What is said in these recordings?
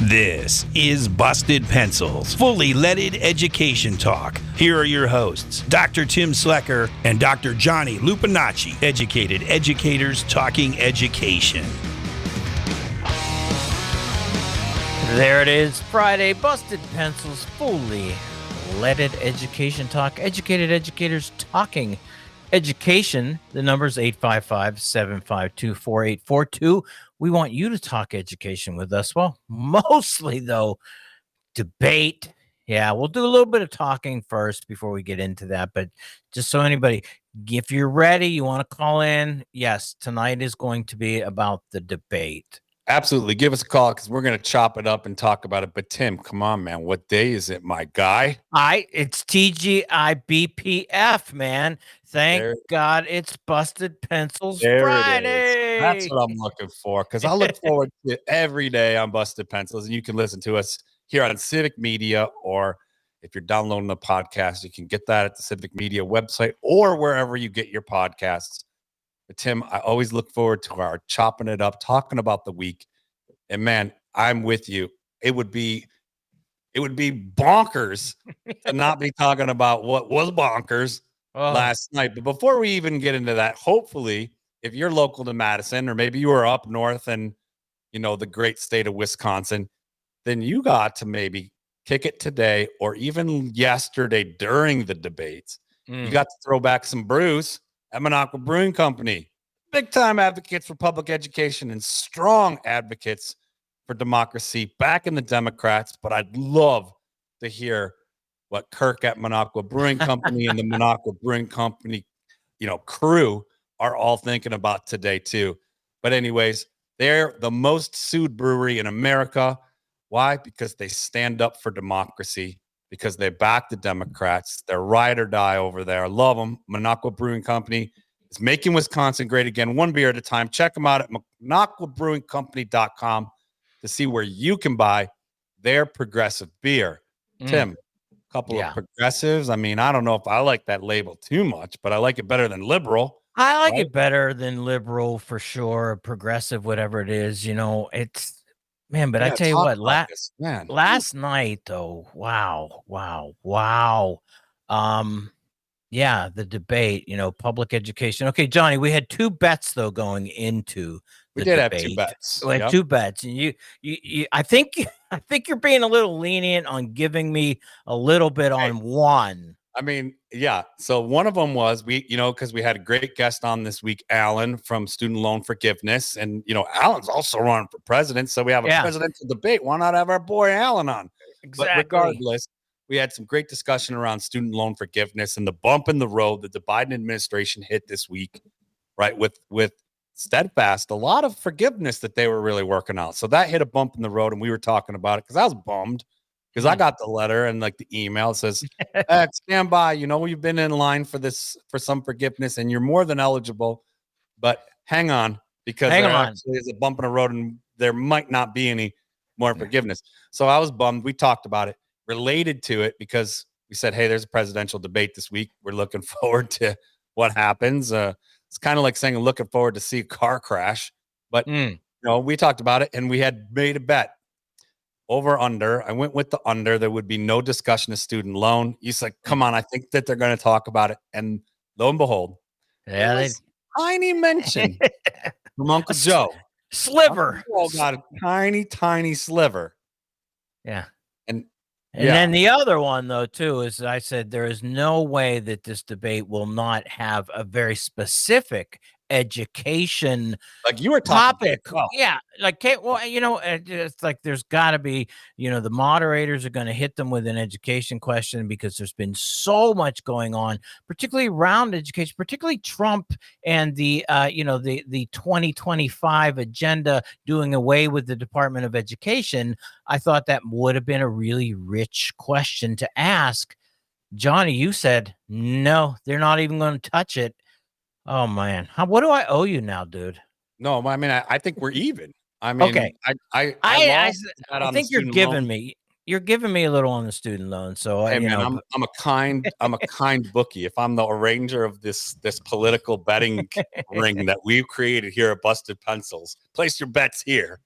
This is Busted Pencils, fully leaded education talk. Here are your hosts, Dr. Tim Slecker and Dr. Johnny Lupinacci, educated educators talking education. There it is, Friday, Busted Pencils, fully leaded education talk. Educated educators talking education. The number's 855-752-4842. We want you to talk education with us. Well, mostly, though, debate. Yeah, we'll do a little bit of talking first before we get into that. But just so anybody, if you're ready, you want to call in, yes, tonight is going to be about the debate. Absolutely. Give us a call because we're going to chop it up and talk about it. But Tim, come on, man. What day is it, my guy? It's TGIBPF, man. Thank God it's Busted Pencils Friday. That's what I'm looking for because I look forward to every day on Busted Pencils. And you can listen to us here on Civic Media, or if you're downloading the podcast, you can get that at the Civic Media website or wherever you get your podcasts. But Tim, I always look forward to our chopping it up, talking about the week. And man, I'm with you. It would be bonkers to not be talking about what was bonkers last night. But before we even get into that, hopefully, if you're local to Madison, or maybe you were up north and the great state of Wisconsin, then you got to maybe kick it today or even yesterday during the debates. You got to throw back some brews at Minocqua Brewing Company. Big time advocates for public education and strong advocates for democracy, back in the Democrats. But I'd love to hear what Kirk at Minocqua Brewing Company and the Minocqua Brewing Company, crew are all thinking about today too. But anyways, they're the most sued brewery in America. Why? Because they stand up for democracy, because they back the Democrats. They're ride or die over there. I love them. Minocqua Brewing Company is making Wisconsin great again, one beer at a time. Check them out at minocquabrewingcompany.com to see where you can buy their progressive beer. Tim, a couple of progressives. I mean, I don't know if I like that label too much, but I like it better than liberal. I like it better than liberal for sure, progressive, whatever it is. It's, man, but I tell you what, last night though, wow. The debate, public education. Okay, Johnny, we had two bets though going into the debate. Have two bets. We had two bets, and you I think you're being a little lenient on giving me a little bit on one. I mean, yeah. So one of them was because we had a great guest on this week, Alan from Student Loan Forgiveness. And, Alan's also running for president. So we have a presidential debate. Why not have our boy Alan on? Exactly. But regardless, we had some great discussion around student loan forgiveness and the bump in the road that the Biden administration hit this week, right? With Steadfast, a lot of forgiveness that they were really working on. So that hit a bump in the road, and we were talking about it because I was bummed. Because I got the letter and the email. It says, stand by, you've been in line for some forgiveness and you're more than eligible, but hang on, because there actually is a bump in the road and there might not be any more forgiveness. So I was bummed. We talked about it related to it because we said, hey, there's a presidential debate this week. We're looking forward to what happens. It's kind of like saying looking forward to see a car crash, but we talked about it and we had made a bet. Over under. I went with the under. There would be no discussion of student loan. He's like, come on, I think that they're going to talk about it. And lo and behold, tiny mention from Uncle Joe. Sliver. Uncle Joe got a tiny sliver. Yeah. And then the other one, though, too, is I said there is no way that this debate will not have a very specific education like you were talking topic. It's like there's got to be, the moderators are going to hit them with an education question because there's been so much going on, particularly around education, particularly Trump and the 2025 agenda doing away with the Department of Education. I thought that would have been a really rich question to ask. Johnny, you said, no, they're not even going to touch it. Oh man, what do I owe you now, dude? No, I mean, I think we're even. I mean, okay. I think you're giving me a little on the student loan. So hey, man, I'm a kind bookie. If I'm the arranger of this political betting ring that we've created here at Busted Pencils, place your bets here,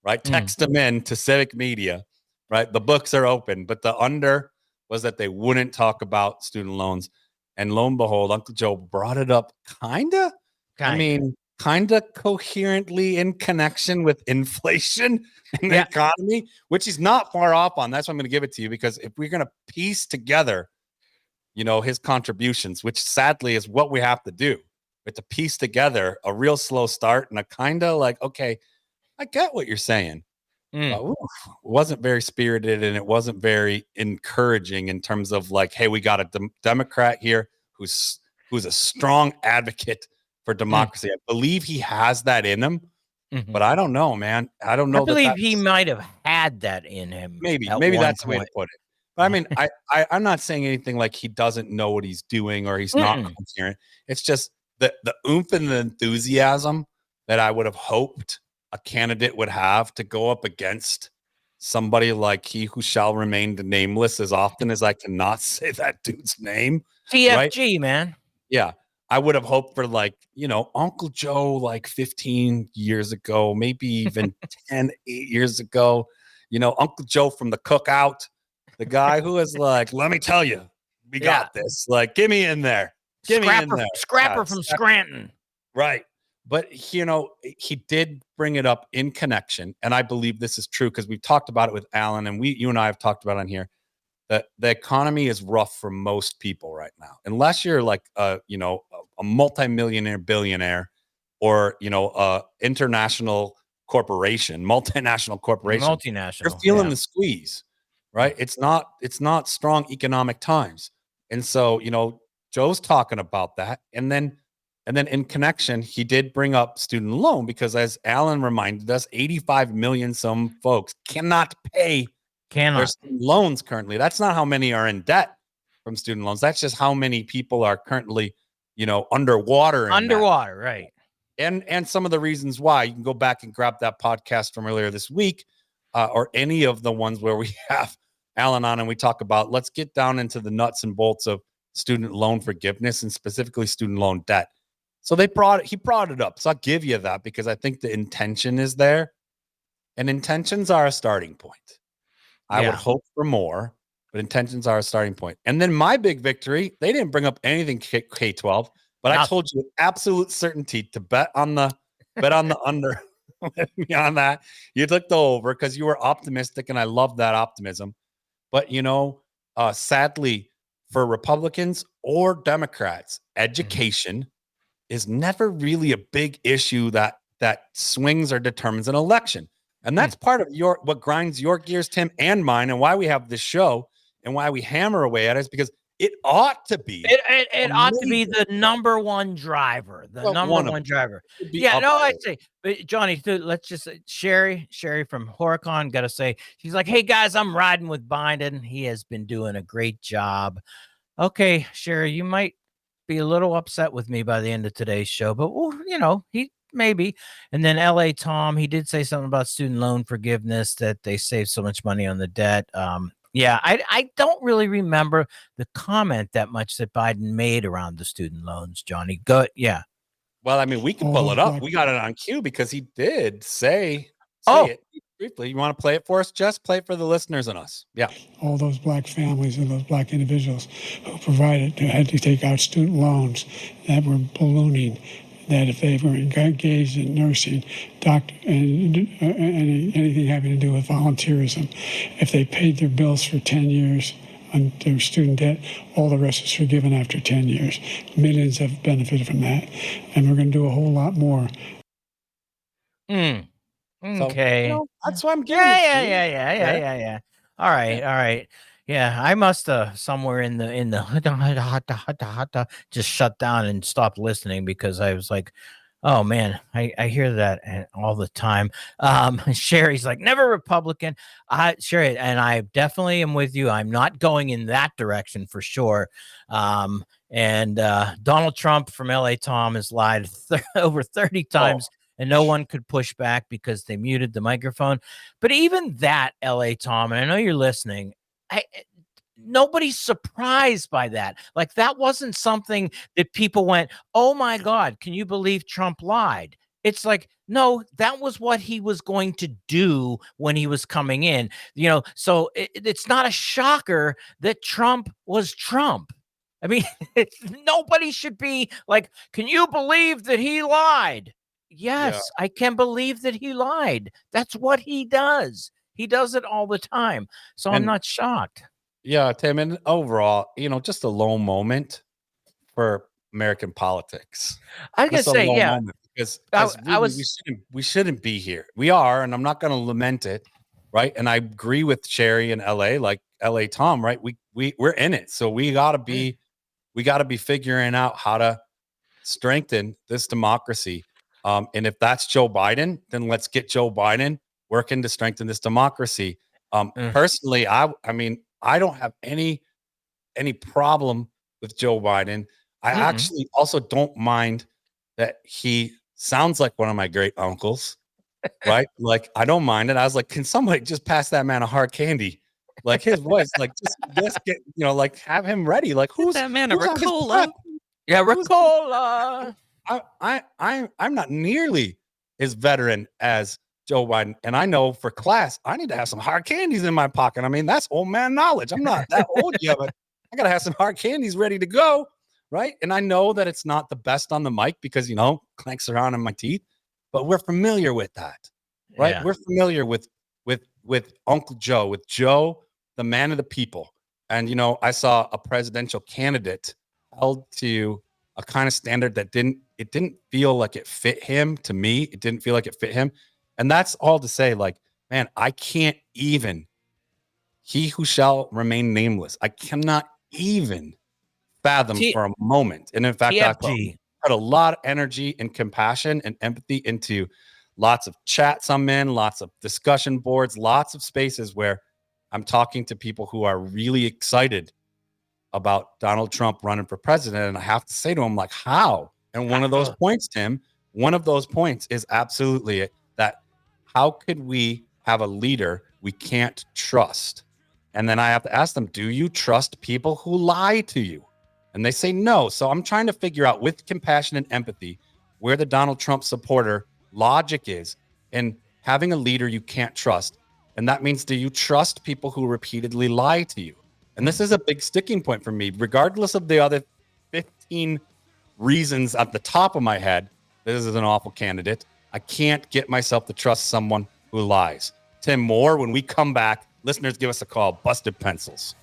right? Text them in to civic media, right? The books are open, but the under was that they wouldn't talk about student loans. And lo and behold, Uncle Joe brought it up kind of coherently in connection with inflation and the economy, which he's not far off on. That's why I'm going to give it to you, because if we're going to piece together, his contributions, which sadly is what we have to do, but to piece together a real slow start and a kind of like, okay, I get what you're saying. But it wasn't very spirited, and it wasn't very encouraging in terms of like, hey, we got a Democrat here who's a strong advocate for democracy. I believe he has that in him, but I don't know, man. I don't know. I believe he might have had that in him. Maybe that's the way to put it. But I mean, I'm not saying anything like he doesn't know what he's doing or he's not coherent. It's just the oomph and the enthusiasm that I would have hoped a candidate would have to go up against somebody like he who shall remain nameless, as often as I cannot say that dude's name. TFG, right? Man. Yeah. I would have hoped for Uncle Joe, like 15 years ago, maybe even 8 years ago, Uncle Joe from the Cookout, the guy who was like, let me tell you, we got this. Like, get me in there. Scrapper from Scranton. Right. But, he did bring it up in connection. And I believe this is true because we've talked about it with Alan, and you and I have talked about it on here, that the economy is rough for most people right now, unless you're like, a multimillionaire, billionaire, or, international corporation, multinational corporation. You're feeling the squeeze, right? It's not strong economic times. And so, Joe's talking about that. And then in connection, he did bring up student loan because, as Alan reminded us, 85 million some folks cannot pay their student loans currently. That's not how many are in debt from student loans. That's just how many people are currently, underwater. Right. And some of the reasons why. You can go back and grab that podcast from earlier this week, or any of the ones where we have Alan on and we talk about, let's get down into the nuts and bolts of student loan forgiveness and specifically student loan debt. So he brought it up. So I'll give you that because I think the intention is there, and intentions are a starting point. I would hope for more, but intentions are a starting point. And then my big victory, they didn't bring up anything K-12, but I told you with absolute certainty to bet on the under with me on that. You took the over because you were optimistic, and I love that optimism. But sadly for Republicans or Democrats, education is never really a big issue that swings or determines an election. And that's part of what grinds your gears, Tim, and mine, and why we have this show and why we hammer away at it is because it ought to be. It ought to be the number one driver. Yeah, no, I'd say, but Johnny, let's just say Sherry from Horicon got to say, she's like, hey guys, I'm riding with Biden. He has been doing a great job. Okay, Sherry, you might be a little upset with me by the end of today's show, but he maybe. And then LA Tom, he did say something about student loan forgiveness, that they save so much money on the debt. I don't really remember the comment that much that Biden made around the student loans, Johnny. Good. Yeah. Well, I mean, we can pull it up. We got it on cue because he did say it briefly. You want to play it for us, Jess? Play it for the listeners and us. Yeah. All those black families and those black individuals who had to take out student loans that were ballooning, that if they were engaged in nursing, doctor, and anything having to do with volunteerism, if they paid their bills for 10 years on their student debt, all the rest is forgiven after 10 years. Millions have benefited from that, and we're going to do a whole lot more. Okay. So, that's what I'm giving Yeah. All right. Yeah, I must have somewhere in the just shut down and stopped listening because I was like, oh man, I hear that all the time. Sherry's like, never Republican. Sherry, and I definitely am with you. I'm not going in that direction for sure. And Donald Trump from LA Tom has lied over 30 times. And no one could push back because they muted the microphone. But even that, LA Tom, and I know you're listening, nobody's surprised by that. Like, that wasn't something that people went, oh my God, can you believe Trump lied? It's like, no, that was what he was going to do when he was coming in, so it's not a shocker that Trump was Trump. I mean, nobody should be like, can you believe that he lied? Yeah. Yes, I can believe that he lied. That's what he does. He does it all the time. So I'm And not shocked. yeah, Tim, and overall, just a low moment for American politics. I was gonna Just a say, low yeah, moment because I, as I really was. we shouldn't be here. We are, and I'm not going to lament it, right? And I agree with Sherry in LA, like LA Tom, right? We're in it, so we got to be figuring out how to strengthen this democracy. And if that's Joe Biden, then let's get Joe Biden working to strengthen this democracy. Mm, Personally, I mean, I don't have any problem with Joe Biden. I mm-mm. actually also don't mind that he sounds like one of my great uncles, right? Like, I don't mind it. I was like, can somebody just pass that man a hard candy? Like his voice, like just get, like have him ready. Like Get that man a who's on his Ricola. prep? Yeah, Who's Ricola. I'm not nearly as veteran as Joe Biden, and I know for class I need to have some hard candies in my pocket. I mean, that's old man knowledge. I'm not that old yet, but I gotta have some hard candies ready to go, right? And I know that it's not the best on the mic because clanks around in my teeth, but we're familiar with that, right? Yeah. We're familiar with Uncle Joe, with Joe, the man of the people. And I saw a presidential candidate held to a kind of standard that didn't feel like it fit him. To me, it didn't feel like it fit him. And that's all to say, like, man, I can't even, he who shall remain nameless, I cannot even fathom T- for a moment. And in fact, I TFG. put a lot of energy and compassion and empathy into lots of chats I'm in, lots of discussion boards, lots of spaces where I'm talking to people who are really excited about Donald Trump running for president. And I have to say to him, like, how? And one of those points, Tim, one of those points is absolutely it, that how could we have a leader we can't trust? And then I have to ask them, do you trust people who lie to you? And they say no. So I'm trying to figure out with compassion and empathy where the Donald Trump supporter logic is in having a leader you can't trust. And that means, do you trust people who repeatedly lie to you? And this is a big sticking point for me, regardless of the other 15 reasons at the top of my head. This is an awful candidate. I can't get myself to trust someone who lies. Tim, more when we come back. Listeners, give us a call. Busted Pencils.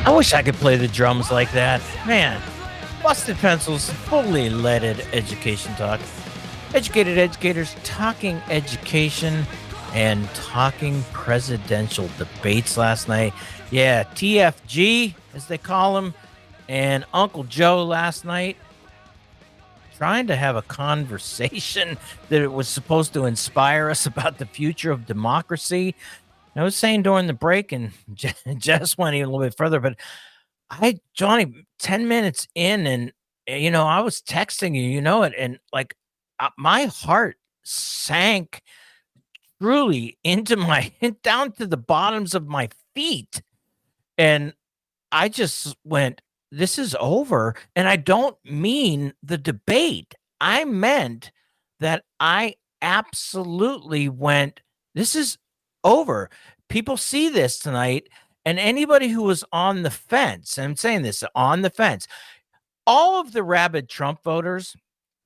I wish I could play the drums like that. Man, Busted Pencils, fully leaded education talk. Educated educators talking education and talking presidential debates last night. Yeah, TFG, as they call him, and Uncle Joe last night trying to have a conversation that it was supposed to inspire us about the future of democracy. I was saying during the break, and Jess went even a little bit further, but Johnny, 10 minutes in, and I was texting you, it, and like my heart sank truly into my down to the bottoms of my feet, and I just went, this is over. And I don't mean the debate. I meant that I absolutely went, this is over. People see this tonight. And anybody who was on the fence, and I'm saying this on the fence, all of the rabid Trump voters,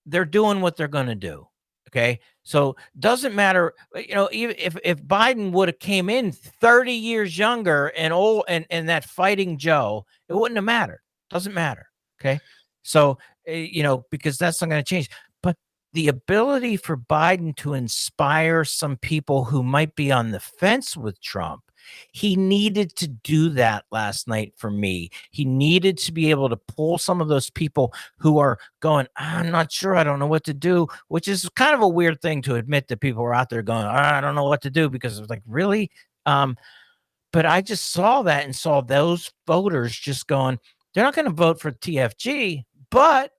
they're doing what they're going to do. Okay. So doesn't matter, even if Biden would have came in 30 years younger and old and that fighting Joe, it wouldn't have mattered. Doesn't matter. Okay. So, because that's not going to change. But the ability for Biden to inspire some people who might be on the fence with Trump, he needed to do that last night for me. He needed to be able to pull some of those people who are going, I'm not sure, I don't know what to do, which is kind of a weird thing to admit that people are out there going, I don't know what to do, because it's like, really? But I just saw that and saw those voters just going, they're not going to vote for TFG, but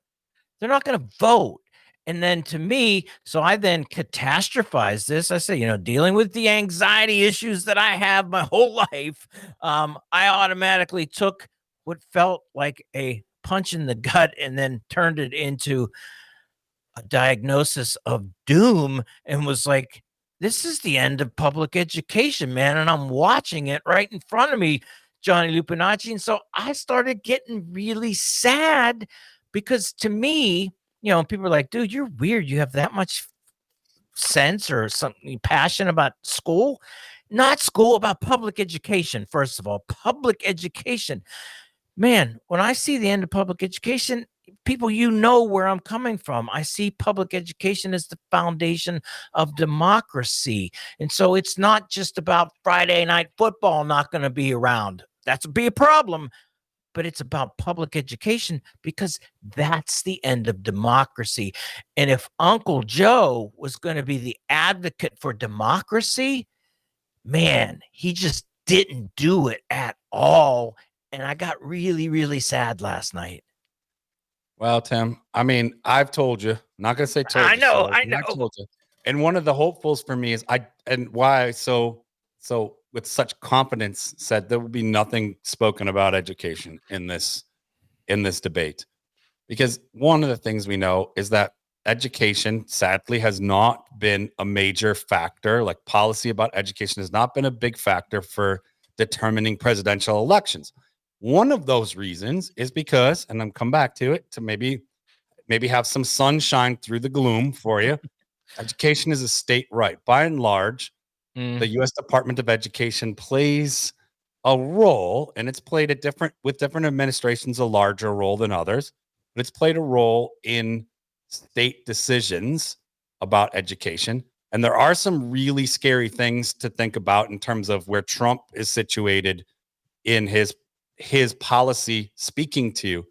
they're not going to vote. And then to me, so I then catastrophized this. I say, dealing with the anxiety issues that I have my whole life, I automatically took what felt like a punch in the gut and then turned it into a diagnosis of doom and was like, this is the end of public education, man. And I'm watching it right in front of me, Johnny Lupinacci. And so I started getting really sad because to me, people are like, dude, you're weird. You have that much sense or something passion about school, not school, about public education. First of all, public education, man, when I see the end of public education, people, where I'm coming from. I see public education as the foundation of democracy. And so it's not just about Friday night football not going to be around. That's be a problem, but it's about public education because that's the end of democracy. And if Uncle Joe was going to be the advocate for democracy, man, he just didn't do it at all. And I got really, really sad last night. Well, Tim, I mean, I've told you, I'm not going to say told I you. know, So, I but I've know. told you. And one of the hopefuls for me is why so with such confidence said there will be nothing spoken about education in this debate. Because one of the things we know is that education sadly has not been a major factor. Like policy about education has not been a big factor for determining presidential elections. One of those reasons is because, and I'm come back to it to maybe have some sunshine through the gloom for you. Education is a state right. By and large, the U.S. Department of Education plays a role, and it's played with different administrations a larger role than others, but it's played a role in state decisions about education. And there are some really scary things to think about in terms of where Trump is situated in his policy, speaking to,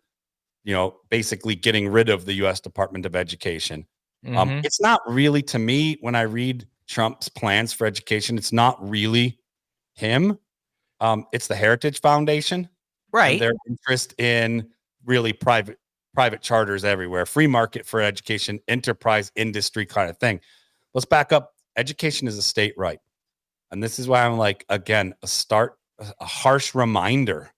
basically getting rid of the U.S. Department of Education. It's not really, to me, when I read Trump's plans for education, it's not really him. It's the Heritage Foundation, Right. and their interest in really private charters everywhere, free market for education, enterprise industry kind of thing. Let's back up. Education is a state right. And this is why I'm like, again, a harsh reminder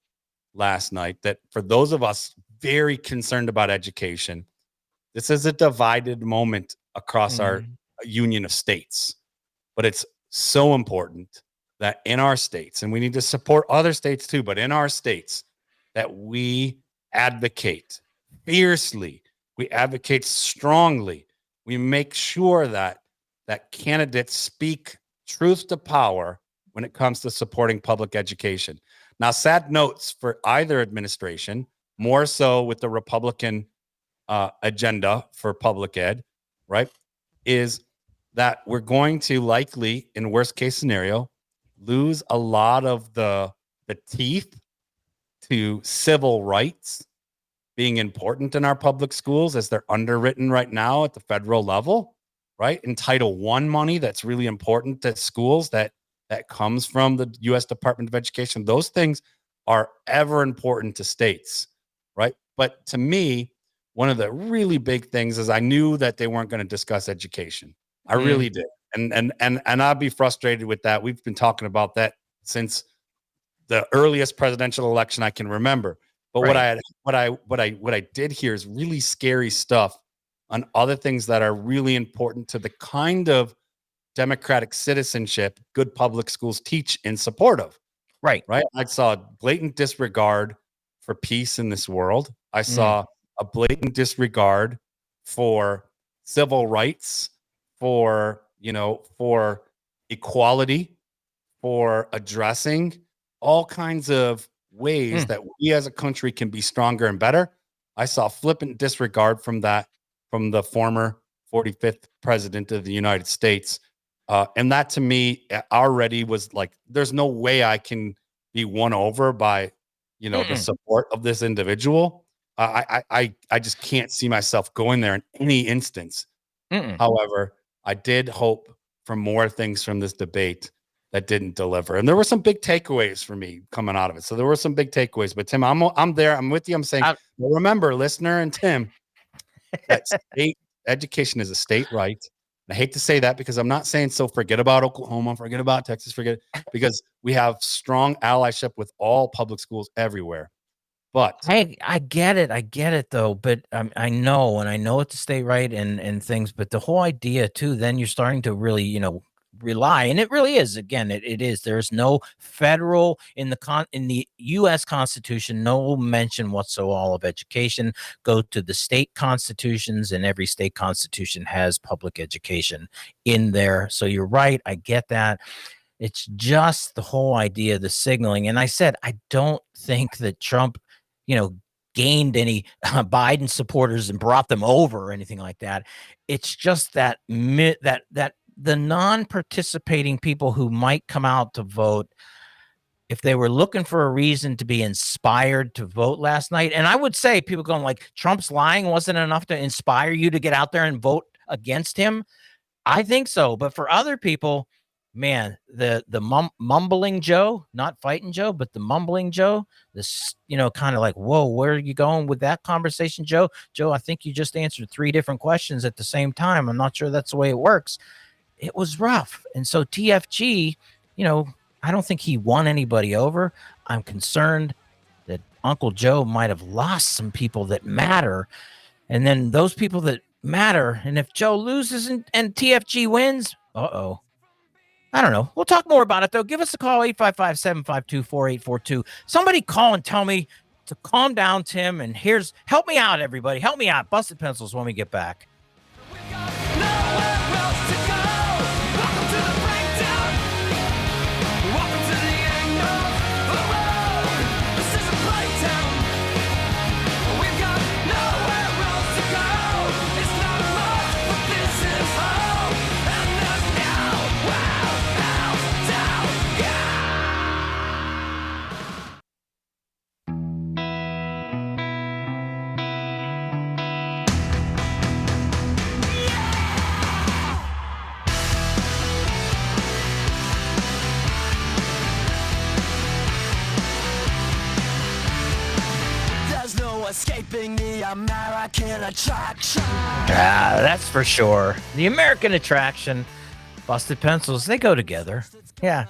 last night that for those of us very concerned about education, this is a divided moment across our union of states. But it's so important that in our states, and we need to support other states too, but in our states, that we advocate fiercely, we advocate strongly, we make sure that candidates speak truth to power when it comes to supporting public education. Now, sad notes for either administration, more so with the Republican agenda for public ed, right, is that we're going to likely, in worst case scenario, lose a lot of the teeth to civil rights being important in our public schools as they're underwritten right now at the federal level, right? In Title I money that's really important to schools that comes from the U.S. Department of Education. Those things are ever important to states, right? But to me, one of the really big things is I knew that they weren't going to discuss education. I really did. And I'd be frustrated with that. We've been talking about that since the earliest presidential election I can remember. But Right. what I did hear is really scary stuff on other things that are really important to the kind of democratic citizenship good public schools teach in support of. Right. I saw blatant disregard for peace in this world. I saw a blatant disregard for civil rights, for equality, for addressing all kinds of ways that we as a country can be stronger and better. I saw flippant disregard from the former 45th president of the United States. And that to me already was like, there's no way I can be won over by, the support of this individual. I just can't see myself going there in any instance. However, I did hope for more things from this debate that didn't deliver. And there were some big takeaways for me coming out of it. So there were some big takeaways. But Tim, I'm there. I'm with you. I'm saying, well, remember, listener and Tim, that state education is a state right. And I hate to say that because I'm not saying so. Forget about Oklahoma, forget about Texas, because we have strong allyship with all public schools everywhere. But I get it though. But I know, and I know it's a state right and things. But the whole idea too, then you're starting to really, rely, and it really is. Again, it is. There's no federal in the U.S. Constitution, no mention whatsoever of education. Go to the state constitutions, and every state constitution has public education in there. So you're right. I get that. It's just the whole idea, the signaling. And I said, I don't think that Trump, gained any Biden supporters and brought them over or anything like that. It's just that the non-participating people who might come out to vote, if they were looking for a reason to be inspired to vote last night. And I would say people going like, Trump's lying wasn't enough to inspire you to get out there and vote against him. I think so. But for other people, man, the mumbling Joe, not fighting Joe, but the mumbling Joe, this, kind of like, whoa, where are you going with that conversation, Joe? Joe, I think you just answered 3 different questions at the same time. I'm not sure that's the way it works. It was rough. And so TFG, I don't think he won anybody over. I'm concerned that Uncle Joe might have lost some people that matter. And then those people that matter, and if Joe loses and TFG wins, I don't know. We'll talk more about it, though. Give us a call, 855-752-4842. Somebody call and tell me to calm down, Tim, and help me out, everybody. Help me out. Busted Pencils when we get back. Escaping the American attraction. That's for sure. The American attraction. Busted Pencils, they go together. Yeah.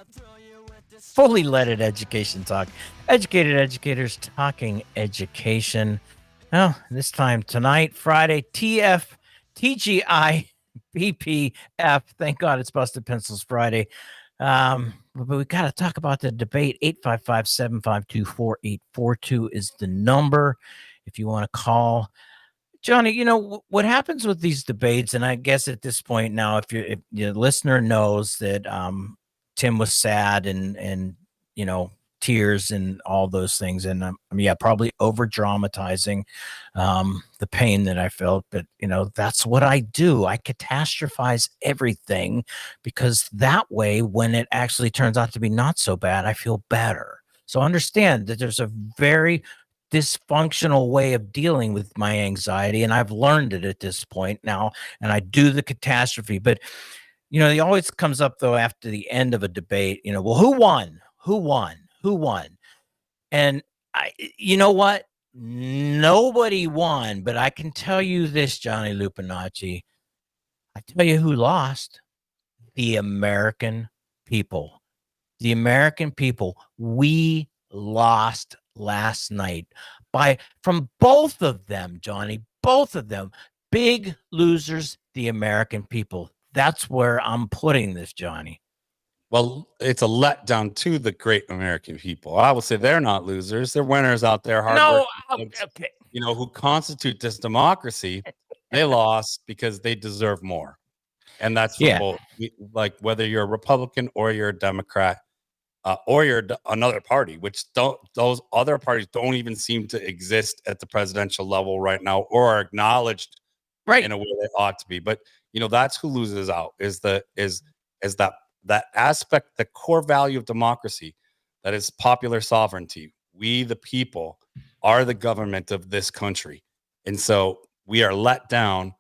Fully leaded education talk. Educated educators talking education. Well, this time tonight, Friday, TGI, BPF. Thank God it's Busted Pencils Friday. But we got to talk about the debate. 855-752-4842 is the number if you want to call. Johnny, what happens with these debates, and I guess at this point now, if your listener knows that Tim was sad and tears and all those things, and probably over dramatizing the pain that I felt, but that's what I do. I catastrophize everything because that way, when it actually turns out to be not so bad, I feel better. So understand that there's a very dysfunctional way of dealing with my anxiety, and I've learned it at this point now, and I do the catastrophe. But it always comes up though after the end of a debate, well, who won? And you know what? Nobody won, but I can tell you this, Johnny Lupinacci. I tell you who lost. The American people. The American people. We lost last night from both of them, Johnny. Both of them. Big losers, the American people. That's where I'm putting this, Johnny. Well, it's a letdown to the great American people. I would say they're not losers. They're winners out there. Okay. Who constitute this democracy. They lost because they deserve more. And that's for both. Like whether you're a Republican or you're a Democrat or you're another party, which those other parties don't even seem to exist at the presidential level right now or are acknowledged in a way they ought to be. But, that's who loses out is that aspect, the core value of democracy, that is popular sovereignty. We, the people, are the government of this country. And so we are let down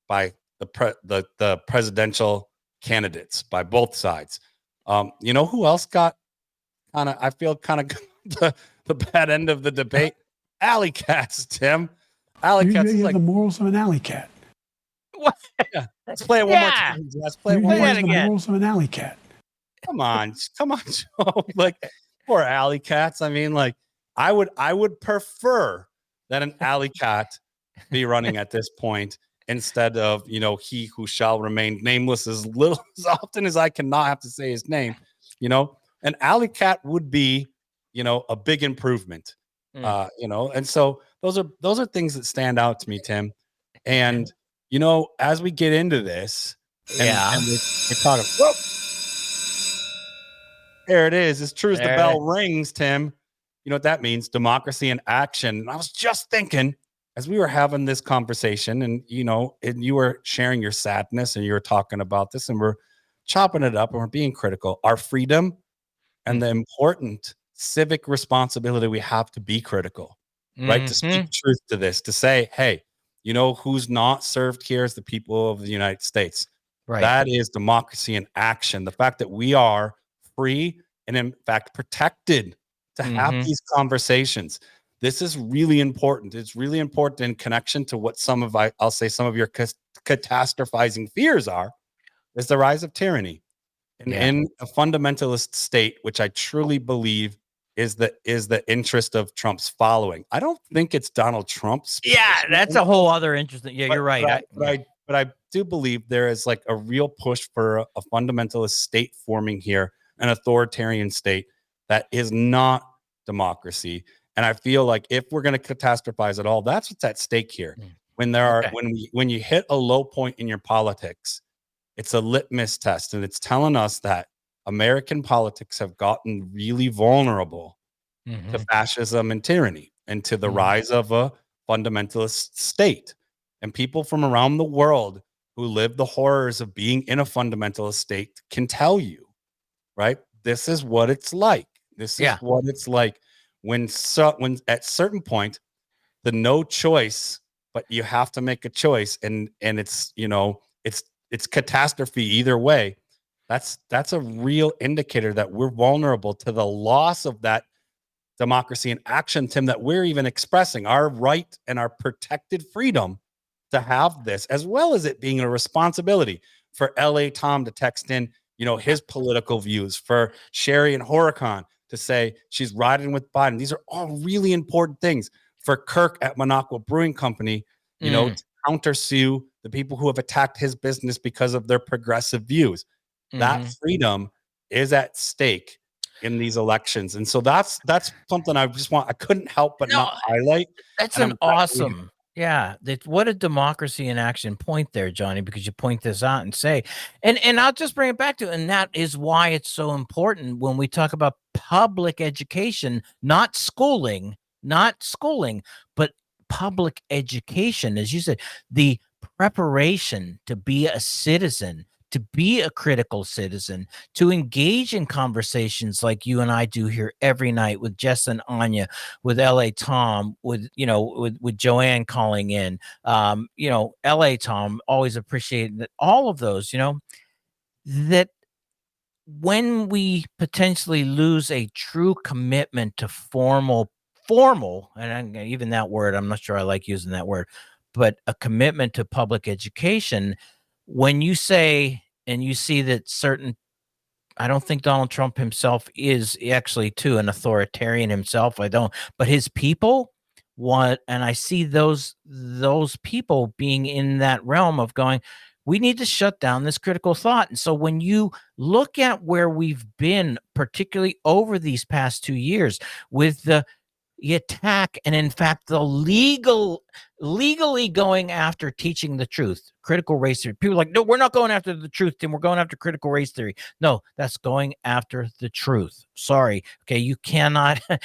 by the presidential candidates, by both sides. You know who else got I feel kind of the bad end of the debate? Alley cats, Tim. Alley cats You is have like, the morals of an alley cat. What? yeah, let's play it one more Yeah. time. Let's play it You one Say more that have time. the again. morals of an alley cat. Come on, Joe. Like, poor alley cats. I mean, like, I would prefer that an alley cat be running at this point instead of, he who shall remain nameless as little as often as I cannot have to say his name. An alley cat would be, a big improvement. And so those are things that stand out to me, Tim. And as we get into this, and we're talking. Whoa, there it is. As true as the There bell it- rings, Tim. You know what that means? Democracy in action. And I was just thinking, as we were having this conversation, and you were sharing your sadness, and you were talking about this, and we're chopping it up, and we're being critical. Our freedom and the important civic responsibility we have to be critical, right? To speak truth to this, to say, hey, who's not served here is the people of the United States. Right. That is democracy in action. The fact that we are free and, in fact, protected to have these conversations. This is really important. It's really important in connection to what I'll say some of your catastrophizing fears are, is the rise of tyranny. And in a fundamentalist state, which I truly believe is the interest of Trump's following. I don't think it's Donald Trump's. Yeah, that's a whole other interesting. Yeah, you're right. But I do believe there is like a real push for a fundamentalist state forming here, an authoritarian state that is not democracy. And I feel like if we're going to catastrophize at all, that's what's at stake here. When when you hit a low point in your politics, it's a litmus test, and it's telling us that American politics have gotten really vulnerable to fascism and tyranny, and to the rise of a fundamentalist state. And people from around the world who live the horrors of being in a fundamentalist state can tell you, right? This is what it's like. This is what it's like when at certain point, the no choice, but you have to make a choice, and it's it's catastrophe either way. That's a real indicator that we're vulnerable to the loss of that democracy in action, Tim, that we're even expressing our right and our protected freedom to have this, as well as it being a responsibility for LA Tom to text in, his political views, for Sherry and Horicon to say she's riding with Biden. These are all really important things for Kirk at Minocqua Brewing Company, to countersue the people who have attacked his business because of their progressive views. That freedom is at stake in these elections. And so that's something I couldn't help but not highlight. That's an awesome. Yeah, what a democracy in action point there, Johnny, because you point this out and say, and I'll just bring it back to, and that is why it's so important when we talk about public education, not schooling, but public education, as you said, the preparation to be a citizen, to be a critical citizen, to engage in conversations like you and I do here every night with Jess and Anya, with LA Tom, with Joanne calling in, LA Tom, always appreciate that, all of those, that when we potentially lose a true commitment to formal, and even that word, I'm not sure I like using that word, but a commitment to public education, when you say, and you see that I don't think Donald Trump himself is actually an authoritarian himself. I don't, but his people and I see those people being in that realm of going, we need to shut down this critical thought. And so when you look at where we've been, particularly over these past 2 years, with the attack, and in fact the legally going after teaching the truth, critical race theory, people are like, no, we're not going after the truth, Tim, we're going after critical race theory. No, that's going after the truth. Sorry. Okay, you cannot and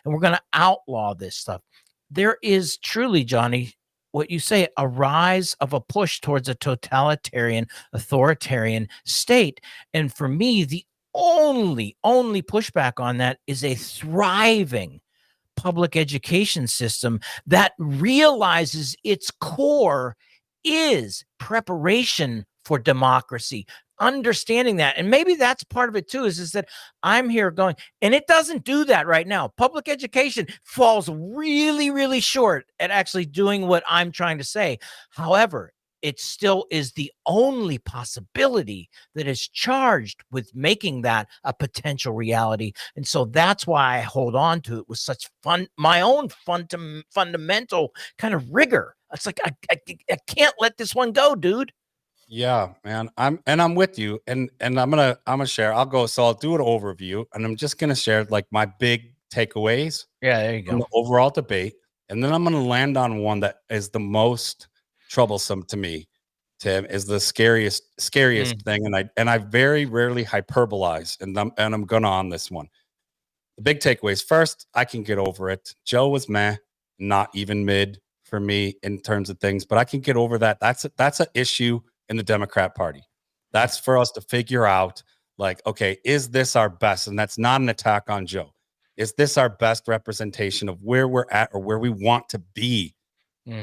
we're going to outlaw this stuff. There is truly, Johnny, what you say, a rise of a push towards a totalitarian, authoritarian state. And for me, the only pushback on that is a thriving public education system that realizes its core is preparation for democracy, understanding that. And maybe that's part of it too, is that I'm here going, and it doesn't do that right now. Public education falls really, really short at actually doing what I'm trying to say. However, it still is the only possibility that is charged with making that a potential reality. And so that's why I hold on to it with such my own fundamental kind of rigor. It's like, I can't let this one go, dude. Yeah, man. I'm with you. And I'm gonna share. I'll do an overview, and I'm just gonna share like my big takeaways Yeah, there you from go. the overall debate. And then I'm gonna land on one that is the most troublesome to me, Tim, is the scariest thing. And I very rarely hyperbolize, and I'm gonna on this one. The big takeaways. First, I can get over it. Joe was meh, not even mid for me in terms of things, but I can get over that. That's an issue in the Democrat Party. That's for us to figure out, like, okay, is this our best? And that's not an attack on Joe. Is this our best representation of where we're at or where we want to be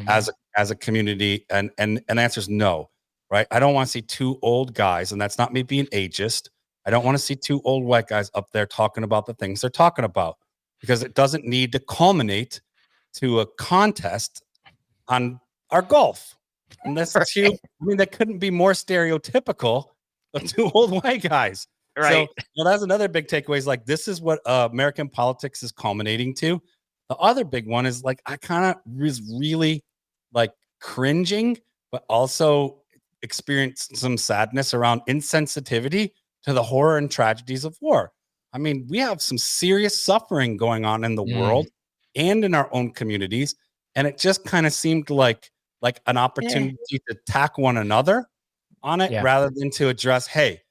as a community? And the answer is no, right? I don't want to see two old guys, and that's not me being ageist. I don't want to see two old white guys up there talking about the things they're talking about, because it doesn't need to culminate to a contest on our golf. And that's two, I mean, that couldn't be more stereotypical of two old white guys. Right. So well, that's another big takeaway, is like, this is what American politics is culminating to. The other big one is like, I kind of was really like cringing, but also experienced some sadness around insensitivity to the horror and tragedies of war. I mean, we have some serious suffering going on in the world and in our own communities. And it just kind of seemed like an opportunity to attack one another on it, rather than to address, hey,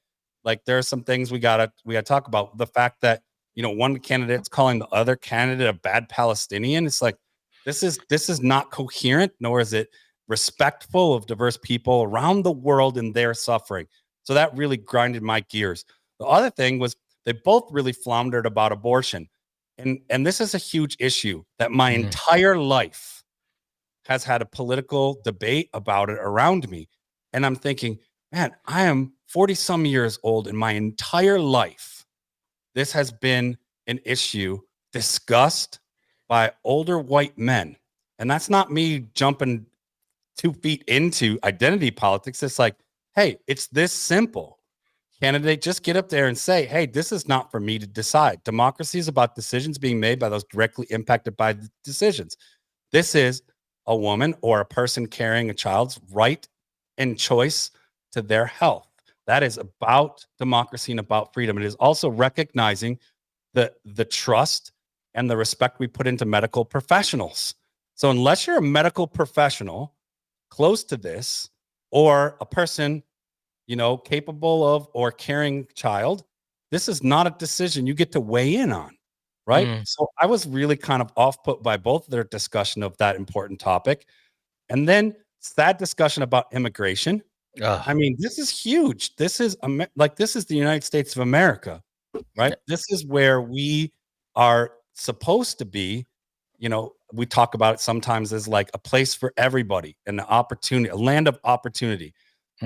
like, there are some things we gotta talk about. The fact that, one candidate's calling the other candidate a bad Palestinian. It's like, this is not coherent, nor is it respectful of diverse people around the world and their suffering. So that really grinded my gears. The other thing was, they both really floundered about abortion. And this is a huge issue that my entire life has had a political debate about it around me. And I'm thinking, man, I am 40 some years old, and my entire life, this has been an issue discussed by older white men. And that's not me jumping 2 feet into identity politics. It's like, hey, it's this simple. Candidate, just get up there and say, hey, this is not for me to decide. Democracy is about decisions being made by those directly impacted by the decisions. This is a woman or a person carrying a child's right and choice to their health. That is about democracy and about freedom. It is also recognizing the trust and the respect we put into medical professionals. So unless you're a medical professional close to this, or a person, capable of or carrying child, this is not a decision you get to weigh in on, right? So I was really kind of off put by both their discussion of that important topic. And then sad discussion about immigration. I mean, this is huge. This is this is the United States of America, right? This is where we are supposed to be. We talk about it sometimes as like a place for everybody, and an opportunity, a land of opportunity.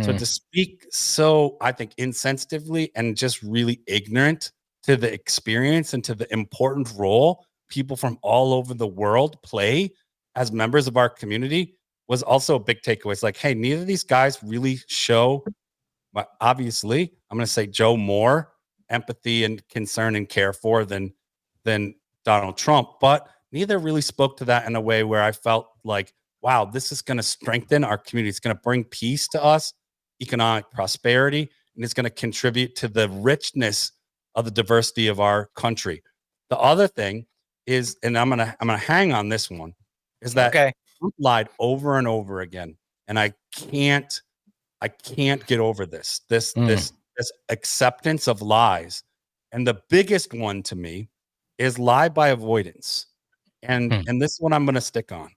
So to speak so, I think, insensitively and just really ignorant to the experience and to the important role people from all over the world play as members of our community was also a big takeaway. It's like, hey, neither of these guys really show, but obviously, I'm going to say Joe more empathy and concern and care for than Donald Trump, but neither really spoke to that in a way where I felt like, wow, this is going to strengthen our community. It's going to bring peace to us, economic prosperity, and it's going to contribute to the richness of the diversity of our country. The other thing is, and I'm gonna hang on this one, is that Trump lied over and over again, and I can't get over this acceptance of lies. And the biggest one to me is lie by avoidance, and this is what I'm going to stick on,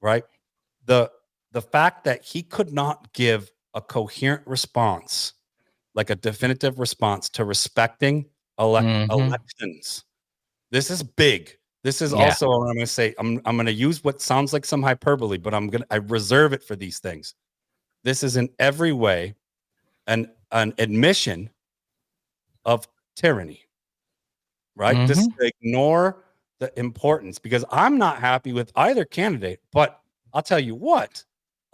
right? The fact that he could not give a coherent response, like a definitive response to respecting elections. This is big. This is also what I'm going to say. I'm going to use what sounds like some hyperbole, but I reserve it for these things. This is in every way an an admission of tyranny, right? Mhm. Just to ignore the importance, because I'm not happy with either candidate, but I'll tell you what,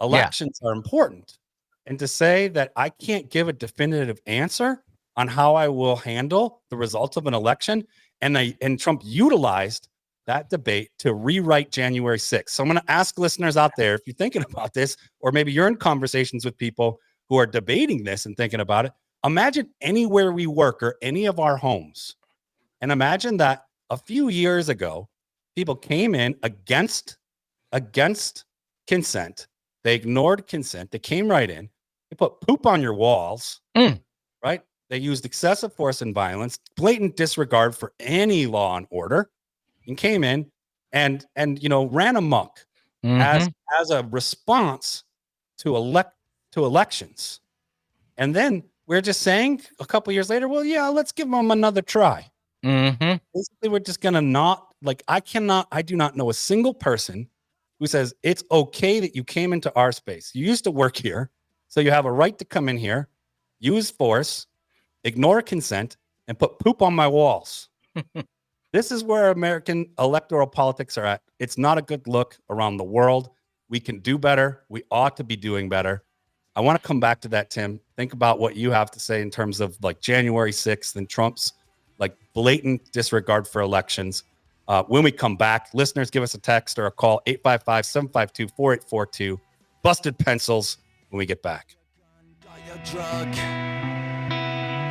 elections are important. And to say that I can't give a definitive answer on how I will handle the results of an election, and Trump utilized that debate to rewrite January 6th. So I'm going to ask listeners out there, if you're thinking about this, or maybe you're in conversations with people who are debating this and thinking about it, imagine anywhere we work or any of our homes. And imagine that a few years ago, people came in against consent. They ignored consent. They came right in. They put poop on your walls, right? They used excessive force and violence, blatant disregard for any law and order, and came in and ran amok as a response to elections. And then we're just saying a couple years later, well, yeah, let's give them another try. Basically, we're just gonna not I do not know a single person who says it's okay that you came into our space. You used to work here, so you have a right to come in here, use force, ignore consent, and put poop on my walls. This is where American electoral politics are at. It's not a good look around the world. We can do better. We ought to be doing better. I want to come back to that, Tim. Think about what you have to say in terms of January 6th and Trump's blatant disregard for elections. When we come back, listeners, give us a text or a call, 855-752-4842. Busted Pencils when we get back. Got your drug,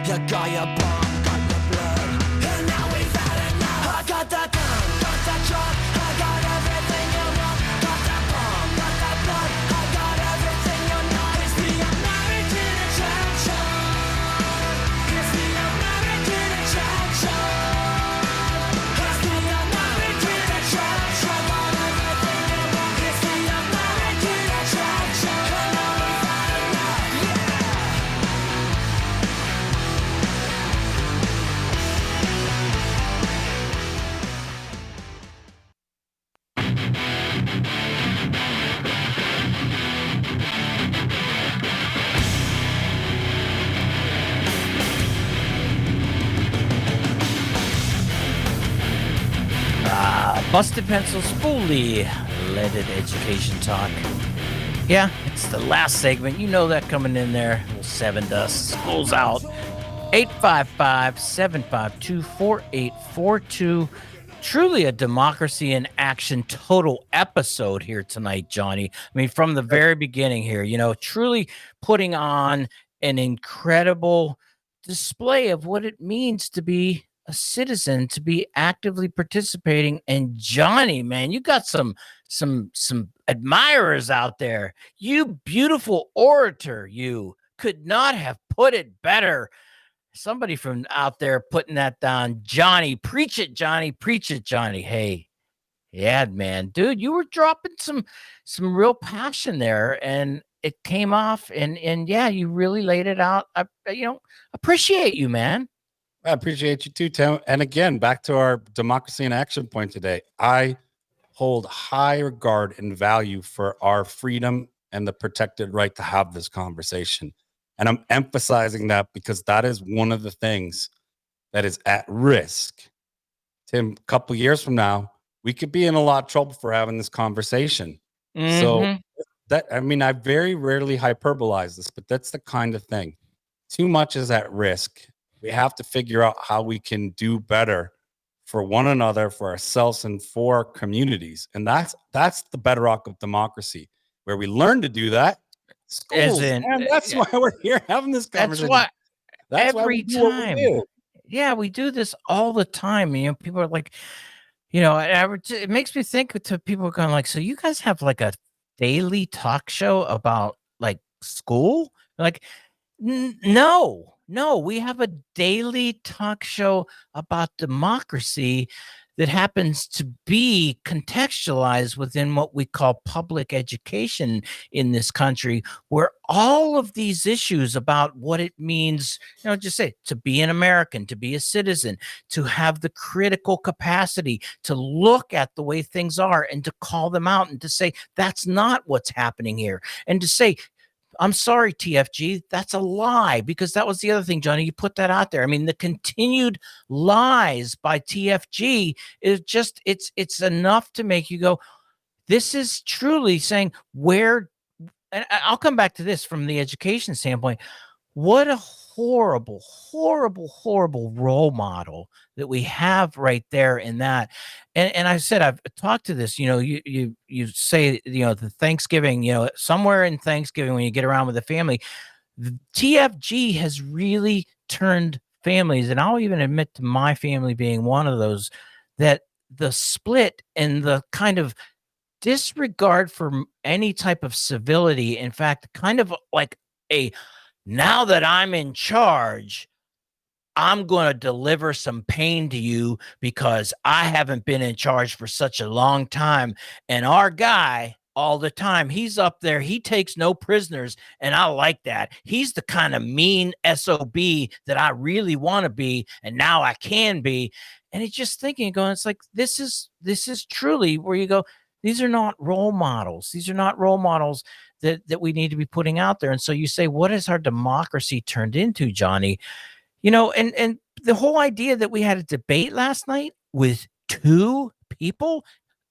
you got your bomb, got your blood, and now we've had enough. I got that gun, got that drug, I got everything you want. Got that bomb, got that blood, I got everything you know. It's the American attraction. It's the American attraction. It's the American attraction. Got everything you want. It's the American attraction. And now we've had enough. Busted Pencils, fully leaded education talk. Yeah, it's the last segment. You know that coming in there. Little 7 dust. School's out. 855-752-4842. Truly a democracy in action total episode here tonight, Johnny. I mean, from the very beginning here, truly putting on an incredible display of what it means to be a citizen, to be actively participating. And Johnny, man, you got some admirers out there. You beautiful orator, you could not have put it better. Somebody from out there putting that down. Johnny, preach it, Johnny. Preach it, Johnny. Hey, yeah, man, dude, you were dropping some real passion there, and it came off. And yeah, you really laid it out. I appreciate you, man. I appreciate you too, Tim. And again, back to our democracy in action point today. I hold high regard and value for our freedom and the protected right to have this conversation. And I'm emphasizing that because that is one of the things that is at risk. Tim, a couple years from now, we could be in a lot of trouble for having this conversation. So I very rarely hyperbolize this, but that's the kind of thing. Too much is at risk. We have to figure out how we can do better for one another, for ourselves, and for our communities. And that's the bedrock of democracy, where we learn to do that. Schools, that's why we're here having this conversation. That's why every time. Yeah, we do this all the time. People are like, it makes me think to people going so you guys have a daily talk show about school? No, we have a daily talk show about democracy that happens to be contextualized within what we call public education in this country, where all of these issues about what it means, just say to be an American, to be a citizen, to have the critical capacity to look at the way things are and to call them out and to say, that's not what's happening here. And to say, I'm sorry, TFG, that's a lie, because that was the other thing, Johnny. You put that out there. I mean, the continued lies by TFG is just it's enough to make you go, this is truly saying where, and I'll come back to this from the education standpoint. What a horrible, horrible, horrible role model that we have right there in that. And I said, I've talked to this, you say, the Thanksgiving, somewhere in Thanksgiving when you get around with the family, the TFG has really turned families, and I'll even admit to my family being one of those, that the split and the kind of disregard for any type of civility, in fact, kind of like a, now that I'm in charge, I'm going to deliver some pain to you because I haven't been in charge for such a long time. And our guy, all the time, he's up there, he takes no prisoners. And I like that. He's the kind of mean SOB that I really want to be. And now I can be. And it's just thinking, going, it's like, this is truly where you go, these are not role models. These are not role models that we need to be putting out there. And so you say, what has our democracy turned into, Johnny? And the whole idea that we had a debate last night with two people,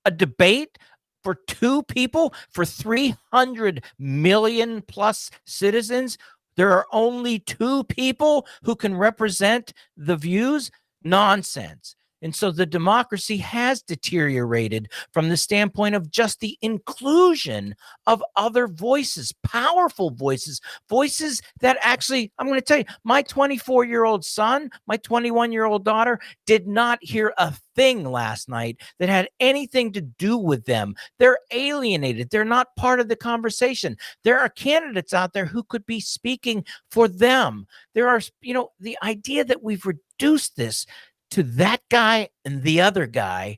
a debate for two people, for 300 million plus citizens, there are only two people who can represent the views. Nonsense. And so the democracy has deteriorated from the standpoint of just the inclusion of other voices, powerful voices, voices that actually, I'm going to tell you, my 24-year-old son, my 21-year-old daughter did not hear a thing last night that had anything to do with them. They're alienated. They're not part of the conversation. There are candidates out there who could be speaking for them. There are, the idea that we've reduced this to that guy and the other guy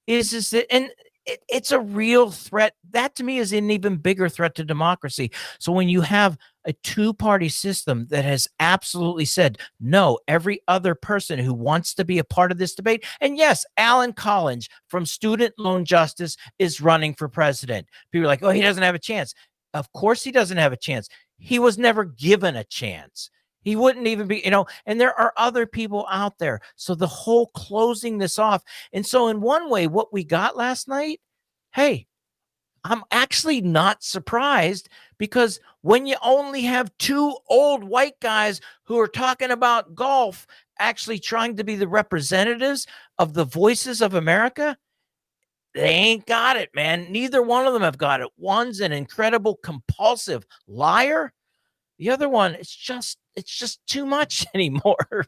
is that, and it's a real threat. That to me is an even bigger threat to democracy. So when you have a two-party system that has absolutely said, no, every other person who wants to be a part of this debate, and yes, Alan Collins from Student Loan Justice is running for president. People are like, oh, he doesn't have a chance. Of course he doesn't have a chance. He was never given a chance. He wouldn't even be, and there are other people out there. So the whole closing this off. And so in one way, what we got last night, hey, I'm actually not surprised, because when you only have two old white guys who are talking about golf, actually trying to be the representatives of the voices of America, they ain't got it, man. Neither one of them have got it. One's an incredible compulsive liar. The other one, it's just too much anymore.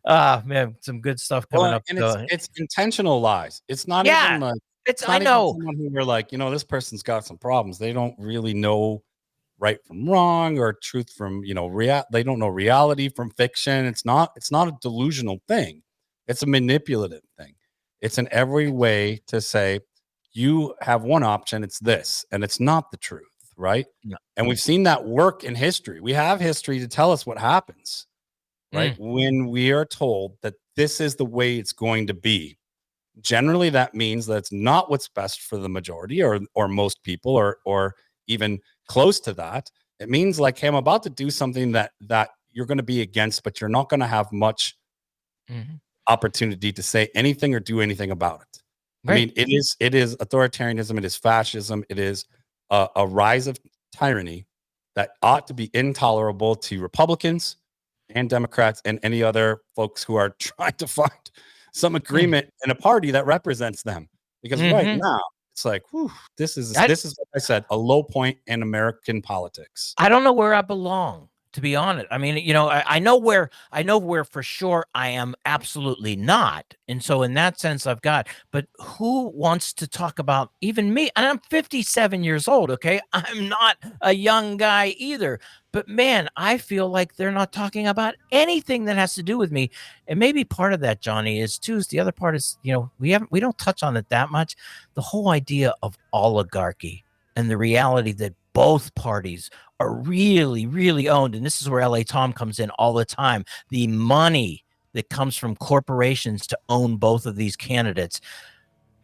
Man, some good stuff coming up. And it's intentional lies. It's not even like, I know someone who we're like, this person's got some problems. They don't really know right from wrong or truth from, they don't know reality from fiction. It's not a delusional thing. It's a manipulative thing. It's in every way to say, you have one option, it's this, and it's not the truth. Right. Yeah. And we've seen that work in history. We have history to tell us what happens, right? When we are told that this is the way it's going to be. Generally, that means that it's not what's best for the majority or most people or even close to that. It means like, hey, I'm about to do something that you're going to be against, but you're not going to have much opportunity to say anything or do anything about it. Right. I mean, it is authoritarianism. It is fascism. It is a rise of tyranny that ought to be intolerable to Republicans and Democrats and any other folks who are trying to find some agreement in a party that represents them. Because right now it's like, whew, this is like I said, a low point in American politics. I don't know where I belong, to be honest. I mean, I know where for sure I am absolutely not. And so in that sense, but who wants to talk about even me? And I'm 57 years old. Okay. I'm not a young guy either, but man, I feel like they're not talking about anything that has to do with me. And maybe part of that, Johnny, is the other part is, we don't touch on it that much. The whole idea of oligarchy and the reality that both parties are really, really owned. And this is where LA Tom comes in all the time. The money that comes from corporations to own both of these candidates.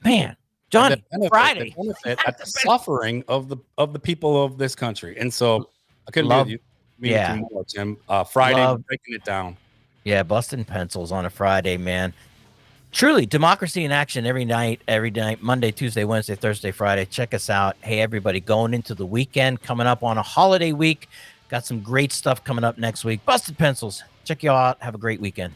Man, Johnny, Friday. The benefit at the suffering of the people of this country. And so I couldn't Love- be with you yeah. more, Tim. Friday, Love- breaking it down. Yeah, busting pencils on a Friday, man. Truly, democracy in action every night, Monday, Tuesday, Wednesday, Thursday, Friday. Check us out. Hey, everybody, going into the weekend, coming up on a holiday week. Got some great stuff coming up next week. Busted Pencils. Check you all out. Have a great weekend.